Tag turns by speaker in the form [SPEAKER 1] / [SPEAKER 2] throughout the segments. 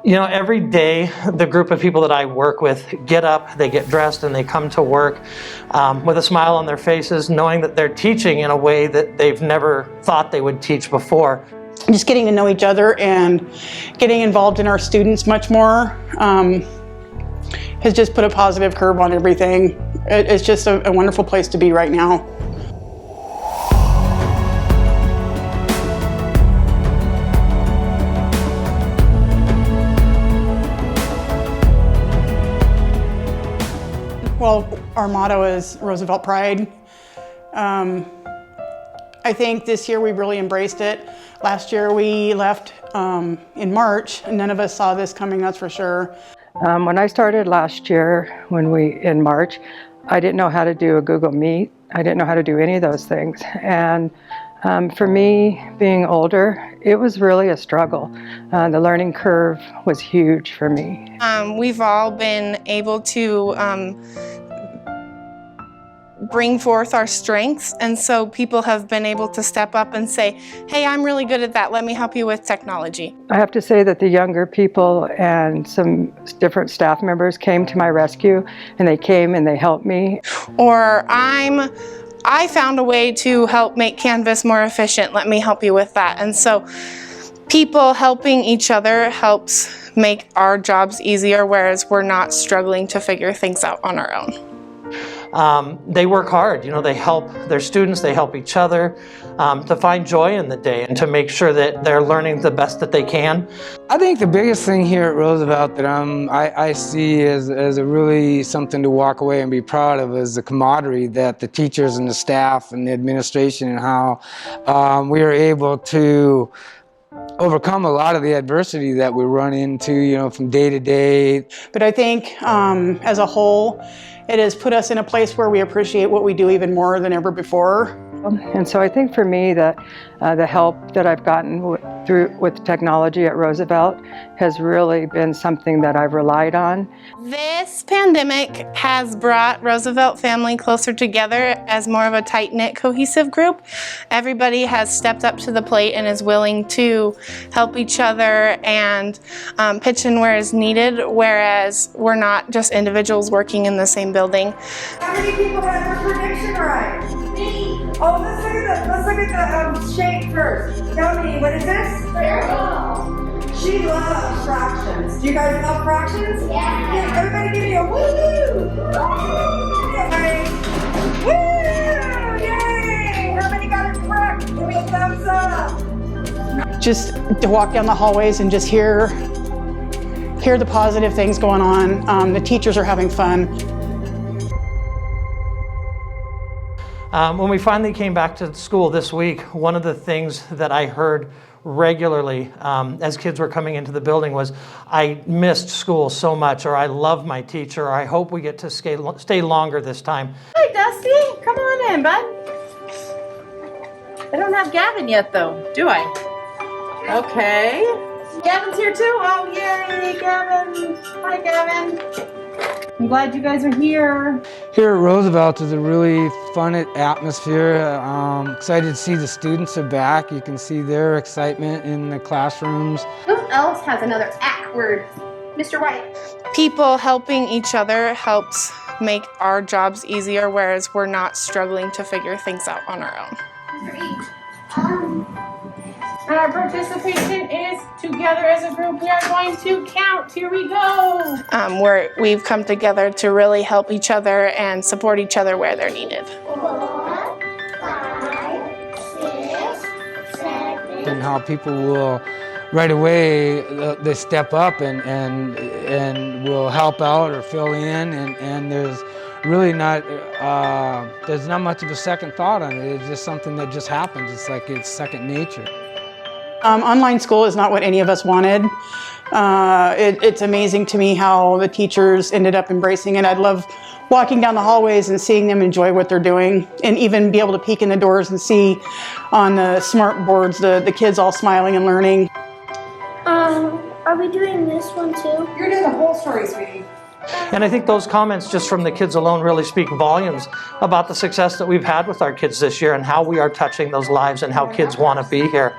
[SPEAKER 1] You know, every day the group of people that I work with get up, they get dressed, and they come to work with a smile on their faces, knowing that they're teaching in a way that they've never thought they would teach before.
[SPEAKER 2] Just getting to know each other and getting involved in our students much more has just put a positive curve on everything. It's just a wonderful place to be right now. Well, our motto is Roosevelt Pride. I think this year we really embraced it. Last year we left in March, and none of us saw this coming, that's for sure.
[SPEAKER 3] When I started last year, in March, I didn't know how to do a Google Meet. I didn't know how to do any of those things. And for me, being older, it was really a struggle. The learning curve was huge for me.
[SPEAKER 4] We've all been able to bring forth our strengths, and so people have been able to step up and say, hey, I'm really good at that, let me help you with technology.
[SPEAKER 3] I have to say that the younger people and some different staff members came to my rescue, and they came and they helped me.
[SPEAKER 4] Or I found a way to help make Canvas more efficient, let me help you with that. And so people helping each other helps make our jobs easier, whereas we're not struggling to figure things out on our own.
[SPEAKER 1] They work hard, you know, they help their students, they help each other to find joy in the day and to make sure that they're learning the best that they can.
[SPEAKER 5] I think the biggest thing here at Roosevelt that I see as a really something to walk away and be proud of is the camaraderie that the teachers and the staff and the administration, and how we are able to overcome a lot of the adversity that we run into, you know, from day to day.
[SPEAKER 2] But I think as a whole, it has put us in a place where we appreciate what we do even more than ever before.
[SPEAKER 3] And so I think for me that the help that I've gotten with technology at Roosevelt has really been something that I've relied on.
[SPEAKER 4] This pandemic has brought Roosevelt family closer together as more of a tight-knit, cohesive group. Everybody has stepped up to the plate and is willing to help each other and pitch in where is needed, whereas we're not just individuals working in the same building.
[SPEAKER 6] How many people got their prediction right? Me. Oh, let's look at the shape first. Tell me, what is this? Circle. She loves fractions. Do you guys love fractions? Yeah. Everybody give me a woo! Okay. Woo! Yay! Everybody got it correct. Give me a thumbs up.
[SPEAKER 2] Just to walk down the hallways and just hear the positive things going on. The teachers are having fun.
[SPEAKER 1] When we finally came back to school this week, one of the things that I heard regularly as kids were coming into the building was, I missed school so much, or I love my teacher, or I hope we get to stay longer this time.
[SPEAKER 7] Hey, Dusty, come on in, bud. I don't have Gavin yet, though, do I? Okay. Gavin's here too? Oh, yay, Gavin. Hi, Gavin. I'm glad you guys are here.
[SPEAKER 5] Here at Roosevelt is a really fun atmosphere. Excited to see the students are back. You can see their excitement in the classrooms.
[SPEAKER 8] Who else has another act word? Mr. White.
[SPEAKER 4] People helping each other helps make our jobs easier, whereas we're not struggling to figure things out on our own.
[SPEAKER 8] Mr. H.
[SPEAKER 7] And our participation is together as a group. We are going to count. Here we go.
[SPEAKER 4] We've come together to really help each other and support each other where they're needed.
[SPEAKER 8] 4, 5, 6, 7.
[SPEAKER 5] And how people will right away they step up and will help out or fill in, and there's really not there's not much of a second thought on it. It's just something that just happens. It's like it's second nature.
[SPEAKER 2] Online school is not what any of us wanted. It's amazing to me how the teachers ended up embracing it. I love walking down the hallways and seeing them enjoy what they're doing, and even be able to peek in the doors and see on the smart boards the kids all smiling and learning.
[SPEAKER 8] Are we doing this one too?
[SPEAKER 6] You're doing the whole story, sweetie.
[SPEAKER 1] And I think those comments just from the kids alone really speak volumes about the success that we've had with our kids this year and how we are touching those lives and how kids want to be here.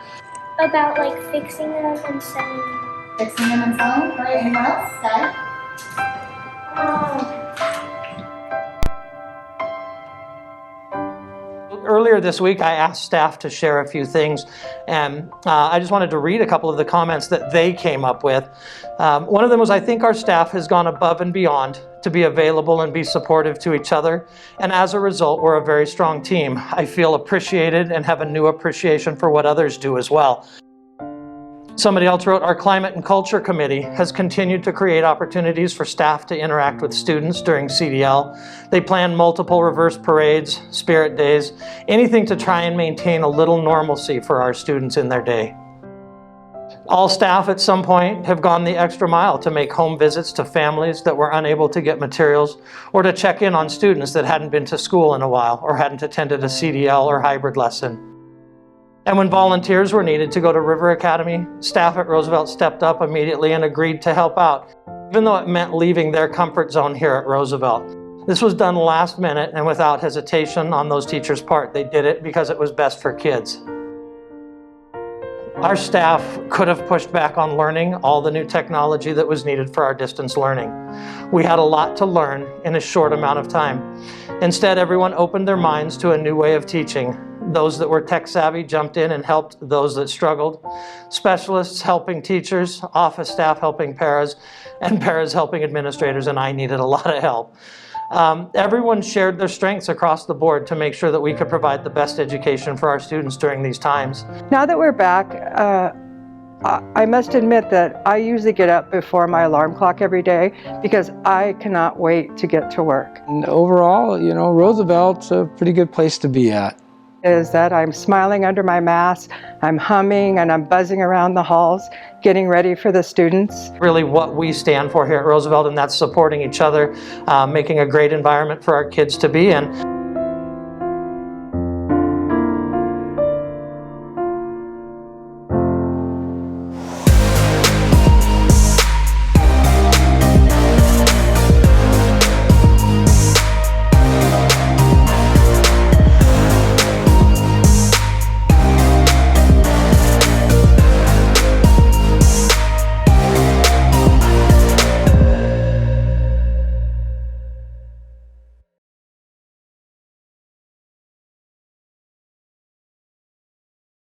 [SPEAKER 8] About like fixing them and sending them.
[SPEAKER 9] fixing them and selling. All right, anyone else? Sky?
[SPEAKER 1] Earlier this week, I asked staff to share a few things, and I just wanted to read a couple of the comments that they came up with. One of them was, I think our staff has gone above and beyond to be available and be supportive to each other, and as a result, we're a very strong team. I feel appreciated and have a new appreciation for what others do as well. Somebody else wrote, our Climate and Culture Committee has continued to create opportunities for staff to interact with students during CDL. They plan multiple reverse parades, spirit days, anything to try and maintain a little normalcy for our students in their day. All staff at some point have gone the extra mile to make home visits to families that were unable to get materials, or to check in on students that hadn't been to school in a while or hadn't attended a CDL or hybrid lesson. And when volunteers were needed to go to River Academy, staff at Roosevelt stepped up immediately and agreed to help out, even though it meant leaving their comfort zone here at Roosevelt. This was done last minute and without hesitation on those teachers' part. They did it because it was best for kids. Our staff could have pushed back on learning all the new technology that was needed for our distance learning. We had a lot to learn in a short amount of time. Instead, everyone opened their minds to a new way of teaching. Those that were tech savvy jumped in and helped those that struggled. Specialists helping teachers, office staff helping paras, and paras helping administrators, and I needed a lot of help. Everyone shared their strengths across the board to make sure that we could provide the best education for our students during these times.
[SPEAKER 3] Now that we're back, I must admit that I usually get up before my alarm clock every day because I cannot wait to get to work.
[SPEAKER 5] And overall, you know, Roosevelt's a pretty good place to be at.
[SPEAKER 3] Is that I'm smiling under my mask, I'm humming and I'm buzzing around the halls, getting ready for the students.
[SPEAKER 1] Really what we stand for here at Roosevelt, and that's supporting each other, making a great environment for our kids to be in.